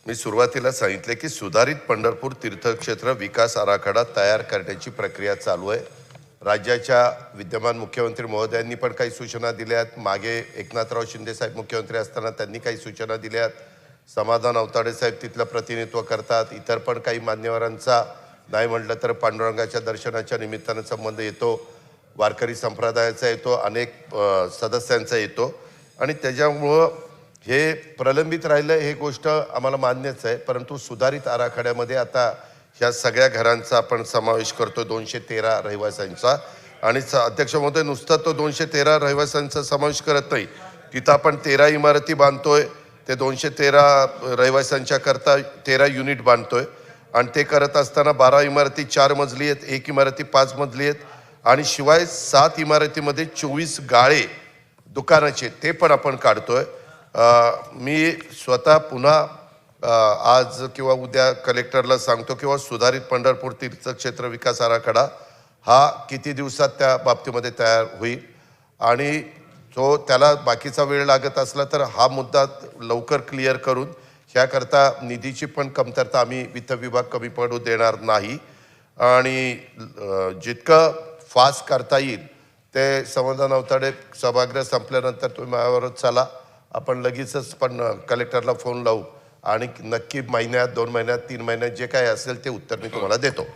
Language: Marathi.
मी सुरुवातीला सांगितले की सुधारित पंढरपूर तीर्थक्षेत्र विकास आराखडा तयार करण्याची प्रक्रिया चालू आहे. राज्याच्या विद्यमान मुख्यमंत्री महोदयांनी पण काही सूचना दिल्यात. मागे एकनाथराव शिंदे साहेब मुख्यमंत्री असताना त्यांनी काही सूचना दिल्यात. समाधान अवताडे साहेब तिथलं प्रतिनिधित्व करतात. इतर पण काही मान्यवरांचा नाही म्हटलं तर पांडुरंगाच्या दर्शनाच्या निमित्तानं संबंध येतो, वारकरी संप्रदायाचा येतो, अनेक सदस्यांचा येतो आणि त्याच्यामुळं हे प्रलंबित राहिलं हे गोष्ट आम्हाला मान्यच आहे. परंतु सुधारित आराखड्यामध्ये आता ह्या सगळ्या घरांचा आपण समावेश करतो 213 रहिवाशांचा. आणि अध्यक्ष महोदय, नुसता तो 213 रहिवाशांचा समावेश करत नाही, तिथं आपण 13 इमारती बांधतोय. ते 213 रहिवाशांच्या करता 13 युनिट बांधतोय आणि ते करत असताना 12 इमारती 4 मजली आहेत, 1 इमारती 5 मजली आहेत आणि शिवाय 7 इमारतीमध्ये 24 गाळे दुकानाचे ते पण आपण काढतोय. मी स्वतः पुन्हा आज किंवा उद्या कलेक्टरला सांगतो किंवा सुधारित पंढरपूर तीर्थक्षेत्र विकास आराखडा हा किती दिवसात त्या बाबतीमध्ये तयार होईल आणि तो त्याला बाकीचा वेळ लागत असला तर हा मुद्दा लवकर क्लिअर करून ह्याकरता निधीची पण कमतरता आम्ही वित्त विभाग कमी पडू देणार नाही आणि जितकं फास्ट करता येईल ते समाधान अवताडे सभागृह संपल्यानंतर तुम्ही माझ्याबरोबर चला, आपण लगेचच पण कलेक्टरला फोन लावू आणि नक्की महिन्यात 2 महिन्यात 3 महिन्यात जे काय असेल ते उत्तर मी तुम्हाला देतो.